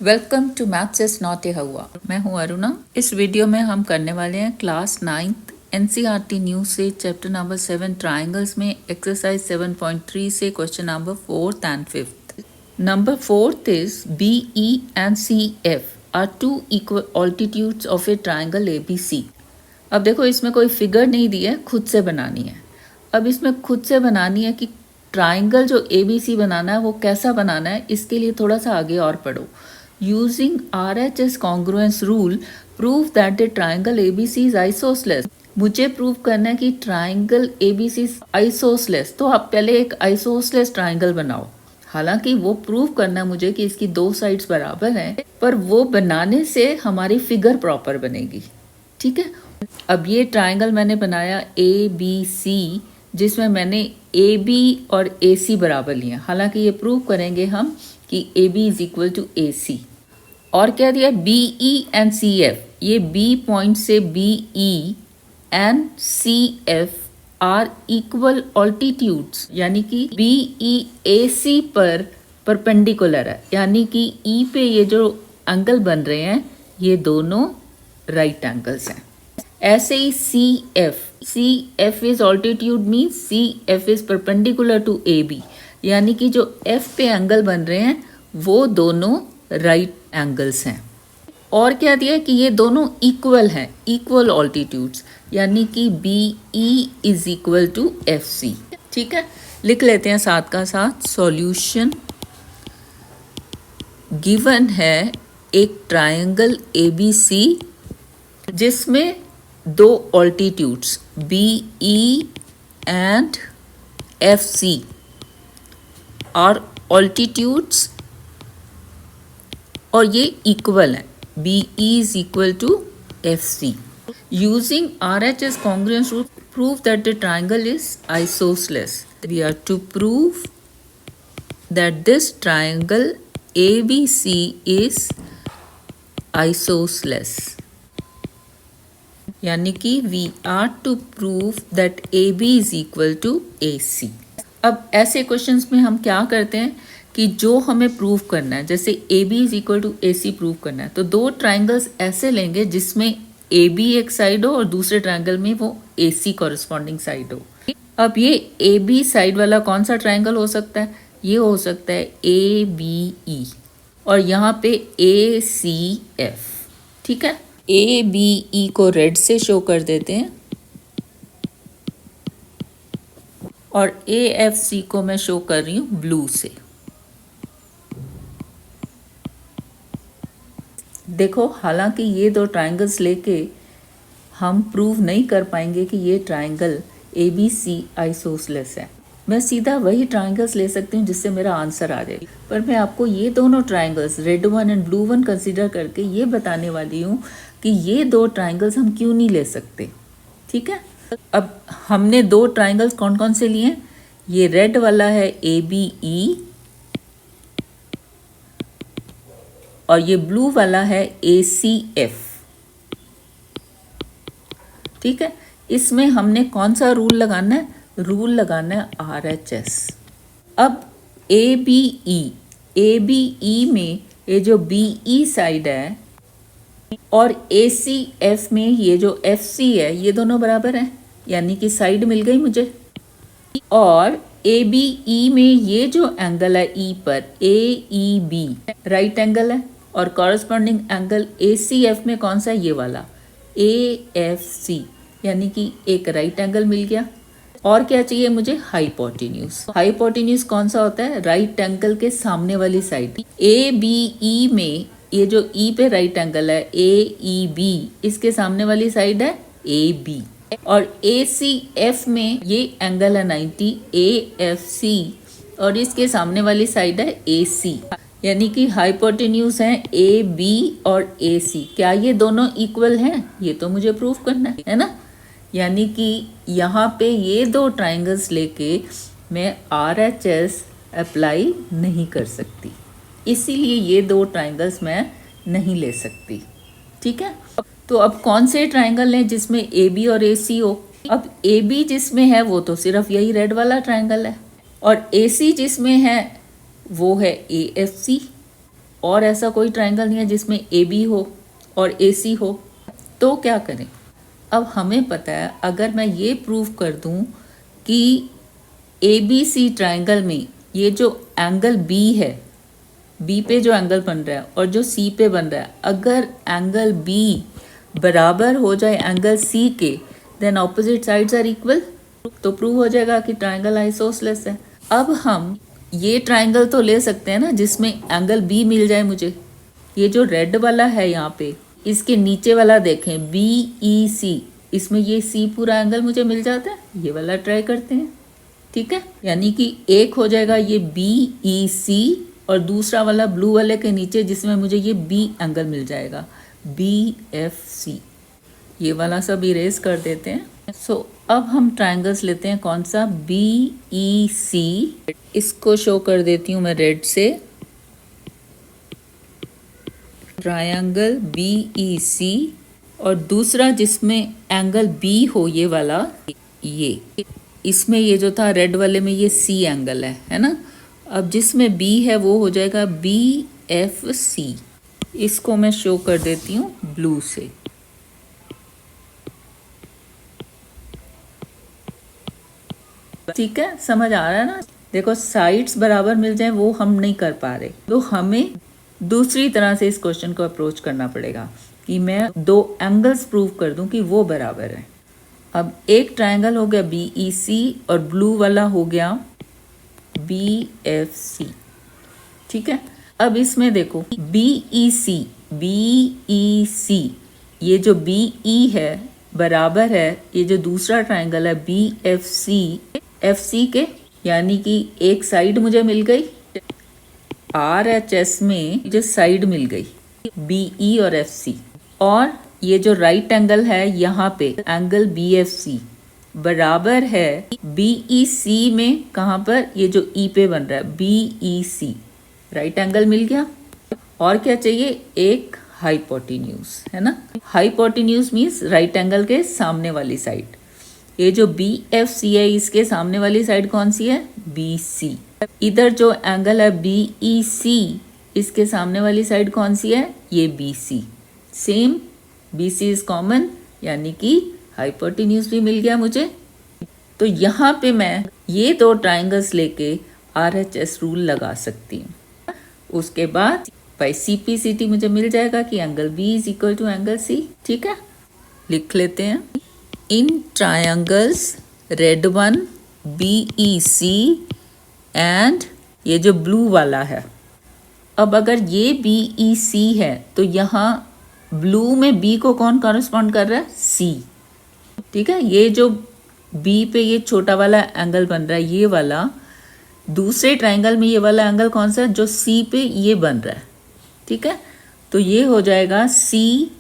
Welcome to maths is not a हुआ। मैं हूं अरुणा। इस वीडियो में हम करने वाले हैं क्लास 9th एनसीईआरटी न्यू से चैप्टर नंबर 7 ट्राइंगल्स में एक्सरसाइज 7.3 से question number 4th and 5th। Number 4th is BE and CF are two equal altitudes of a triangle ABC। अब देखो इसमें कोई फिगर नहीं दी है, खुद से बनानी है। अब इसमें खुद से बनानी है कि ट्राइंगल जो ABC बनाना है वो कैसा बनाना है, इसके लिए थोड़ा सा आगे और पढ़ो। Using RHS congruence rule, prove that the triangle ABC is isosceles। मुझे प्रूव करना है कि ट्राइंगल ABC आइसोसलेस, तो आप पहले एक आइसोसलेस ट्राइंगल बनाओ। हालांकि वो प्रूव करना है मुझे कि इसकी दो साइड्स बराबर हैं, पर वो बनाने से हमारी फिगर प्रॉपर बनेगी। ठीक है, अब ये ट्राइंगल मैंने बनाया ABC, जिसमें मैंने AB और AC बराबर लिया। हालांकि ये प्रूव करेंगे हम कि AB is equal to AC। और क्या दिया, BE एंड CF। ये B पॉइंट से BE and CF are equal altitudes, यानी कि BE AC पर परपेंडिकुलर है, यानी कि E पे ये जो एंगल बन रहे हैं ये दोनों राइट एंगल्स हैं। ऐसे ही CF is altitude means CF is perpendicular to AB, यानी कि जो F पे एंगल बन रहे हैं वो दोनों राइट एंगल्स हैं। और क्या दिया कि ये दोनों इक्वल हैं, इक्वल ऑल्टीट्यूड्स, यानी कि BE is equal to FC। ठीक है, लिख लेते हैं साथ का साथ। सॉल्यूशन गिवन है एक ट्राइंगल ABC जिसमें दो ऑल्टीट्यूड्स BE एंड FC और ऑल्टीट्यूड्स, और ये इक्वल है, BE is equal to FC। Using RHS congruence rule, prove that the triangle is isosceles। We are to prove that this triangle ABC is isosceles, यानी कि we are to prove that AB is equal to AC। अब ऐसे questions में हम क्या करते हैं कि जो हमें प्रूव करना है, जैसे AB is equal to AC prove करना है, तो दो ट्राइंगल्स ऐसे लेंगे जिसमें AB एक साइड हो और दूसरे ट्राइंगल में वो AC कॉरेस्पॉन्डिंग साइड हो। अब ये AB साइड वाला कौन सा ट्राइंगल हो सकता है, ये हो सकता है ABE, और यहाँ पे ACF। ठीक है, ABE को रेड से शो कर देते हैं और AFC को मैं शो कर रही हूँ ब्लू से। देखो, हालांकि ये दो ट्राइंगल्स लेके हम प्रूव नहीं कर पाएंगे कि ये ट्राइंगल ABC आइसोसलेस है। मैं सीधा वही ट्राइंगल्स ले सकती हूँ जिससे मेरा आंसर आ जाए, पर मैं आपको ये दोनों triangles red one and blue one consider करके ये बताने वाली हूँ कि ये दो ट्राइंगल्स हम क्यों नहीं ले सकते। ठीक है, अब हमने दो ट्राइंगल्स कौन कौन से लिए, ये रेड वाला है ABE और ये ब्लू वाला है ACF। ठीक है, इसमें हमने कौन सा रूल लगाना है, रूल लगाना है RHS। अब ABE में ये जो BE साइड है और ACF में ये जो FC है, ये दोनों बराबर हैं, यानी कि साइड मिल गई मुझे। और ABE में ये जो एंगल है E पर AEB राइट एंगल है, और कॉरेस्पॉन्डिंग एंगल ACF में कौन सा है, ये वाला AFC, यानी कि एक राइट एंगल मिल गया। और क्या चाहिए मुझे, हाइपोटेन्यूज। हाइपोटेन्यूज कौन सा होता है, राइट एंगल के सामने वाली साइड। ABE में ये जो E पे राइट एंगल है AEB, इसके सामने वाली साइड है AB, और ACF में ये एंगल है 90 AFC, और इसके सामने वाली साइड है AC, यानी कि हाइपोटेन्यूज हैं AB और AC। क्या ये दोनों इक्वल हैं, ये तो मुझे प्रूफ करना है ना। यानी कि यहाँ पे ये दो ट्राइंगल्स लेके मैं RHS अप्लाई नहीं कर सकती, इसीलिए ये दो ट्राइंगल्स मैं नहीं ले सकती। ठीक है, तो अब कौन से ट्राइंगल हैं जिसमें AB और AC हो। अब AB जिसमें है वो तो सिर्फ यही रेड वाला ट्राइंगल है, और AC जिसमें है वो है AFC, और ऐसा कोई ट्राइंगल नहीं है जिसमें ए बी हो और ए सी हो, तो क्या करें? अब हमें पता है अगर मैं ये प्रूव कर दूं कि ए बी सी ट्राइंगल में ये जो एंगल बी है, बी पे जो एंगल बन रहा है और जो सी पे बन रहा है, अगर एंगल बी बराबर हो जाए एंगल सी के, then opposite sides are equal, तो प्रूव हो जाएगा कि ट्राइंगल आइसोसेलेस है। अब हम ये ट्राइंगल तो ले सकते हैं ना जिसमें एंगल बी मिल जाए मुझे। ये जो रेड वाला है यहाँ पे, इसके नीचे वाला देखें बी ई सी, इसमें ये सी पूरा एंगल मुझे मिल जाता है। ये वाला ट्राई करते हैं, ठीक है। यानी कि एक हो जाएगा ये बी ई सी और दूसरा वाला ब्लू वाले के नीचे जिसमें मुझे ये बी एंगल मिल जाएगा, बी एफ सी। ये वाला सब इरेज कर देते हैं। सो अब हम ट्राइंगल्स लेते हैं, कौन सा? बी ई सी। इसको शो कर देती हूँ मैं रेड से, ट्रायंगल बी ई सी, और दूसरा जिसमें एंगल बी हो ये वाला, ये इसमें ये जो था रेड वाले में ये सी एंगल है ना। अब जिसमें बी है वो हो जाएगा बी एफ सी। इसको मैं शो कर देती हूँ ब्लू से। ठीक है, समझ आ रहा है ना? देखो साइड्स बराबर मिल जाए वो हम नहीं कर पा रहे, तो हमें दूसरी तरह से इस क्वेश्चन को अप्रोच करना पड़ेगा कि मैं दो एंगल्स प्रूव कर दूं कि वो बराबर है। अब एक ट्रायंगल हो गया बी ई सी और ब्लू वाला हो गया बी एफ सी, ठीक है। अब इसमें देखो बी ई सी, ये जो बी ई है बराबर है ये जो दूसरा ट्रायंगल है बी एफ सी के, यानी कि एक साइड मुझे मिल गई, आर एच एस में जो साइड मिल गई बी ई और एफ सी, और ये जो राइट एंगल है यहाँ पे एंगल बी एफ सी बराबर है बी ई सी में, कहाँ पर? ये जो ई पे बन रहा है बी ई सी, राइट एंगल मिल गया। और क्या चाहिए? एक हाइपोटेन्यूज, है ना। हाइपोटेन्यूज मीन्स राइट एंगल के सामने वाली साइड। ये जो बी एफ सी है इसके सामने वाली साइड कौन सी है? B C. इधर जो एंगल है बी ई सी, इसके सामने वाली साइड कौन सी है? ये B C. Same, B C is common, यानी कि हाइपोटेन्यूज भी मिल गया मुझे। तो यहाँ पे मैं ये दो ट्राइंगल्स लेके आर एच एस रूल लगा सकती हूँ। उसके बाद by C P C T मुझे मिल जाएगा कि angle B is equal to angle C, ठीक है। लिख लेते हैं, in triangles red one B E C and ये जो ब्लू वाला है। अब अगर ये बी ई सी है तो यहाँ ब्लू में बी को कौन कॉरेस्पॉन्ड कर रहा है? सी, ठीक है। ये जो बी पे ये छोटा वाला एंगल बन रहा है ये वाला, दूसरे ट्रायंगल में ये वाला एंगल कौन सा है? जो सी पे ये बन रहा है, ठीक है। तो ये हो जाएगा सी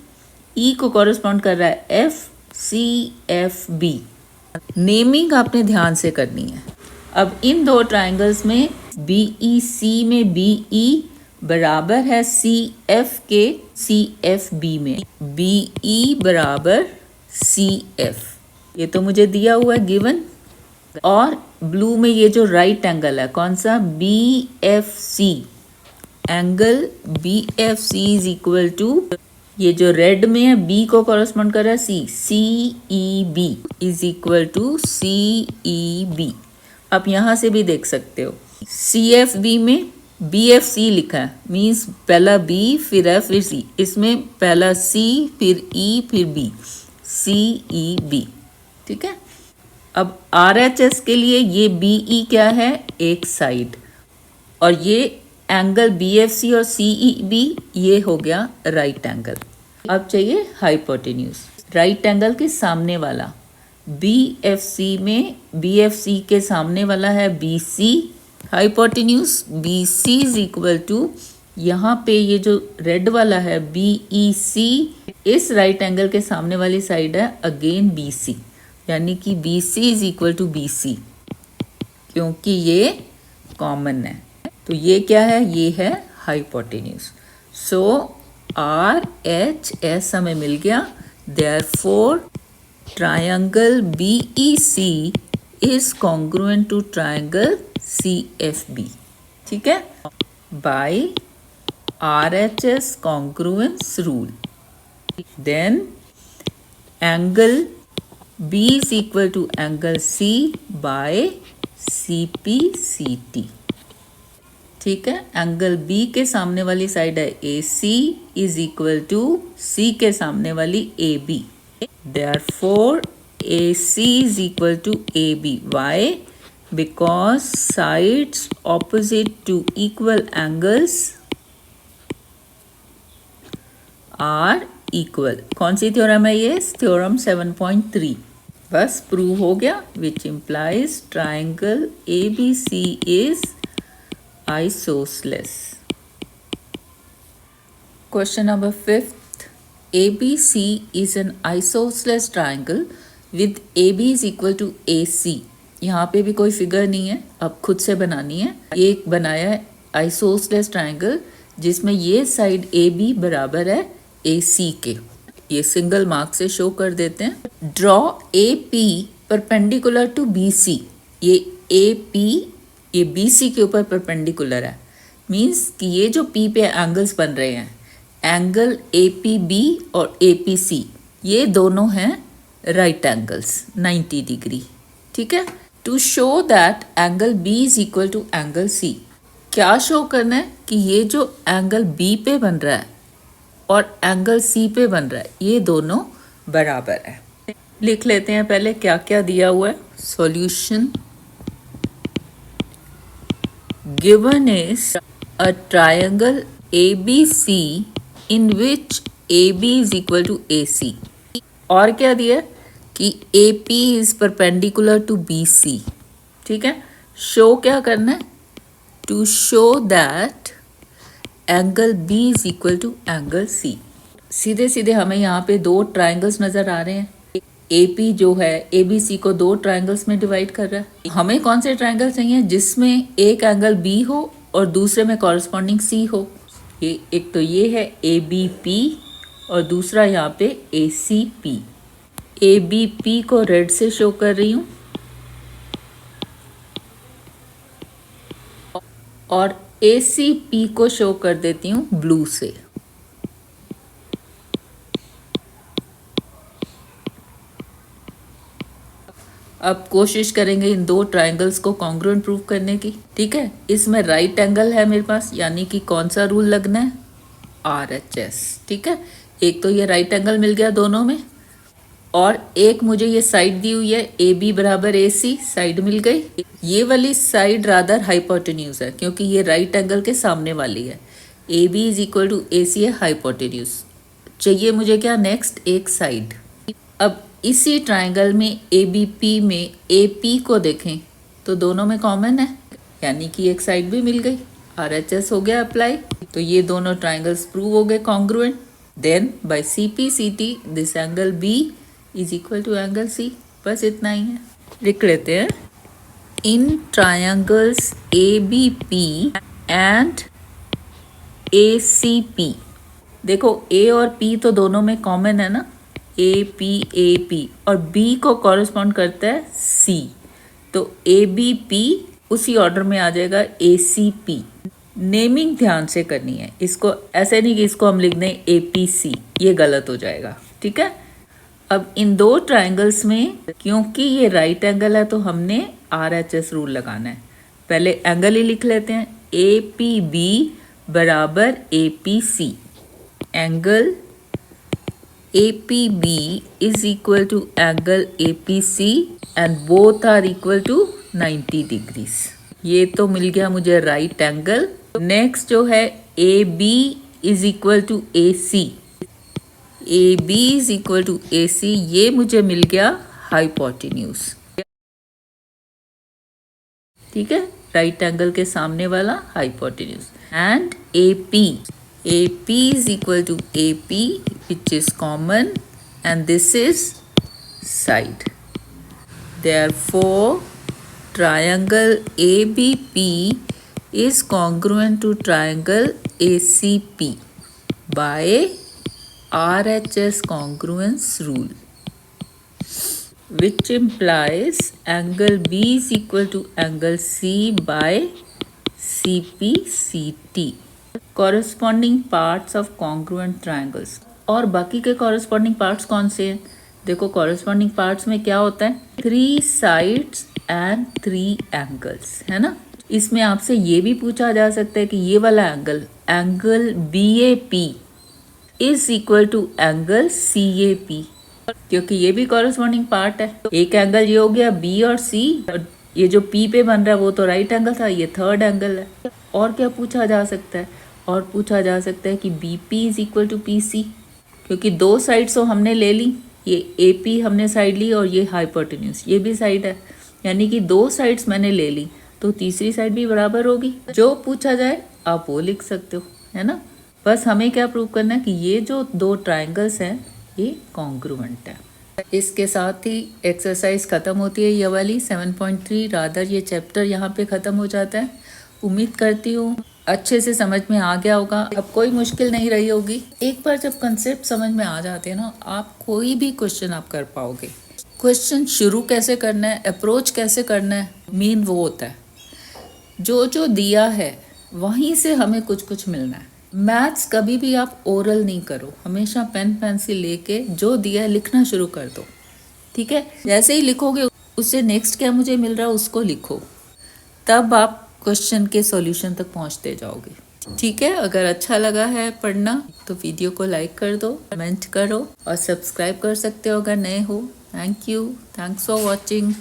ई को कॉरेस्पॉन्ड कर रहा है F C F B. Naming आपने ध्यान से करनी है। अब इन दो ट्राइंगल्स में बी ई सी में बी ई बराबर है सी एफ के सी एफ बी में, बी ई बराबर सी एफ, ये तो मुझे दिया हुआ है गिवन। और ब्लू में ये जो राइट एंगल है कौन सा? B F C, angle B F C is equal to, ये जो रेड में है बी को कॉरेस्पॉन्ड कर रहा है C E B is equal to C E B. आप यहाँ से भी देख सकते हो सी एफ बी में बी एफ सी लिखा है, मीन्स पहला बी फिर एफ फिर सी, इसमें पहला सी फिर ई फिर बी, सी ई बी, ठीक है। अब आर एच एस के लिए ये बी ई क्या है? एक साइड, और ये एंगल बी एफ सी और सी ई बी ये हो गया राइट एंगल। अब चाहिए हाइपोटेन्यूज, राइट एंगल के सामने वाला बी एफ सी में बी एफ सी के सामने वाला है B C, hypotenuse B C is equal to, यहाँ पे ये जो रेड वाला है बी ई सी, इस राइट एंगल के सामने वाली साइड है अगेन बी सी, यानी कि B C is equal to B C, क्योंकि ये कॉमन है। तो ये क्या है? ये है hypotenuse. So R H S हमें मिल गया, therefore triangle B E C is congruent to triangle C F B, ठीक है, by RHS congruence rule. Then angle B is equal to angle C by CPCT. ठीक है, angle B के सामने वाली साइड है AC is equal to C के सामने वाली AB. Therefore AC is equal to AB. Why? Because sides opposite to equal angles are equal. कौन सी थ्योरम है ये? थ्योरम 7.3. बस प्रूव हो गया. Which implies triangle ABC is isosceles. Question number 5. ABC is an isosceles triangle with AB is equal to AC. यहाँ पे भी कोई फिगर नहीं है, अब खुद से बनानी है. एक बनाया है isosceles triangle जिसमें ये साइड AB बराबर है AC के. ये सिंगल मार्क से शो कर देते हैं. Draw AP perpendicular to BC. ये AP ये BC के ऊपर परपेंडिकुलर है. मीन्स कि ये जो P पे एंगल्स बन रहे हैं, एंगल APB और APC, ये दोनों हैं राइट एंगल्स 90 डिग्री. ठीक है. To show that angle B is equal to angle C. क्या शो करना है? कि ये जो एंगल B पे बन रहा है और एंगल C पे बन रहा है, ये दोनों बराबर है. लिख लेते हैं पहले क्या क्या दिया हुआ है. Solution. Given is a triangle ABC in which AB is equal to AC. और क्या दिया कि AP is perpendicular to BC. ठीक है. शो क्या करना है? To show that angle B is equal to angle C. सीधे सीधे हमें यहाँ पे दो ट्राइंगल्स नजर आ रहे हैं. AP जो है ABC को दो ट्राइंगल्स में डिवाइड कर रहा है. हमें कौन से ट्राइंगल चाहिए? जिसमें एक एंगल B हो और दूसरे में कॉरस्पॉन्डिंग C हो. ये एक तो ये है ABP और दूसरा यहाँ पे ACP. ABP को रेड से शो कर रही हूँ और ACP को शो कर देती हूँ ब्लू से. अब कोशिश करेंगे इन दो ट्राइंगल्स को कॉन्ग्रुएंट प्रूव करने की. ठीक है. इसमें राइट एंगल है मेरे पास, यानी कि कौन सा रूल लगना है? RHS. ठीक है. एक तो ये राइट एंगल मिल गया दोनों में, और एक मुझे ये साइड दी हुई है AB बराबर AC. साइड मिल गई. ये वाली साइड रादर हाइपोटेन्यूज है क्योंकि ये राइट एंगल के सामने वाली है. AB is equal to AC है हाइपोटेन्यूज. चाहिए मुझे क्या? नेक्स्ट एक साइड. अब इसी ट्राइंगल में ABP में AP को देखें तो दोनों में कॉमन है, यानी कि एक साइड भी मिल गई. RHS हो गया अप्लाई. तो ये दोनों ट्राइंगल्स प्रूव हो गए congruent. Then by CPCT this angle B is equal to angle C. बस इतना ही है. लिख लेते हैं. In triangles ABP and ACP. देखो A और P तो दोनों में कॉमन है ना, AP और B को कॉरेस्पॉन्ड करता है C. तो ABP उसी ऑर्डर में आ जाएगा ACP. नेमिंग ध्यान से करनी है. इसको ऐसे नहीं कि इसको हम लिख दें APC, ये गलत हो जाएगा. ठीक है. अब इन दो ट्राइंगल्स में क्योंकि ये राइट एंगल है तो हमने RHS रूल लगाना है. पहले एंगल ही लिख लेते हैं. APB बराबर APC. Angle APB is equal to angle APC and both are equal to 90 degrees. ये तो मिल गया मुझे राइट एंगल. नेक्स्ट जो है AB is equal to AC. AB is equal to AC, ये मुझे मिल गया हाइपोटेन्यूज. ठीक है. राइट एंगल के सामने वाला hypotenuse. And AP is equal to AP, which is common, and this is side. Therefore, triangle ABP is congruent to triangle ACP by RHS congruence rule, which implies angle B is equal to angle C by CPCT. Corresponding parts of congruent triangles. और बाकी के corresponding parts कौन से हैं? देखो corresponding parts में क्या होता है, 3 साइड्स एंड 3 एंगल्स, है ना। इसमें आपसे ये भी पूछा जा सकता है कि ये वाला angle BAP is equal to angle CAP, क्योंकि ये भी कॉरेस्पॉन्डिंग पार्ट है। एक एंगल ये हो गया B और C, और ये जो P पे बन रहा है वो तो राइट एंगल था, ये थर्ड एंगल है। और क्या पूछा जा सकता है, और पूछा जा सकता है कि BP is equal to PC, क्योंकि 2 साइड्स तो हमने ले ली, ये AP हमने साइड ली और ये हाइपोटेन्यूज ये भी साइड है, यानी कि 2 साइड्स मैंने ले ली, तो तीसरी साइड भी बराबर होगी। जो पूछा जाए आप वो लिख सकते हो, है ना। बस हमें क्या प्रूव करना है कि ये जो 2 ट्राइंगल्स हैं ये कॉन्ग्रुएंट है। इसके साथ ही एक्सरसाइज खत्म होती है, ये वाली 7.3, रादर ये चैप्टर यहाँ पे खत्म हो जाता है। उम्मीद करती हूँ अच्छे से समझ में आ गया होगा, अब कोई मुश्किल नहीं रही होगी। एक बार जब कंसेप्ट समझ में आ जाते हैं ना, आप कोई भी क्वेश्चन आप कर पाओगे। क्वेश्चन शुरू कैसे करना है, अप्रोच कैसे करना है, मेन वो होता है। जो दिया है वहीं से हमें कुछ कुछ मिलना है। मैथ्स कभी भी आप ओरल नहीं करो, हमेशा पेन पेंसिल लेके जो दिया है लिखना शुरू कर दो, ठीक है। जैसे ही लिखोगे उससे नेक्स्ट क्या मुझे मिल रहा है उसको लिखो, तब आप क्वेश्चन के सॉल्यूशन तक पहुंचते जाओगे, ठीक है। अगर अच्छा लगा है पढ़ना तो वीडियो को लाइक कर दो, कमेंट करो और सब्सक्राइब कर सकते हो अगर नए हो। Thank you, thanks for watching.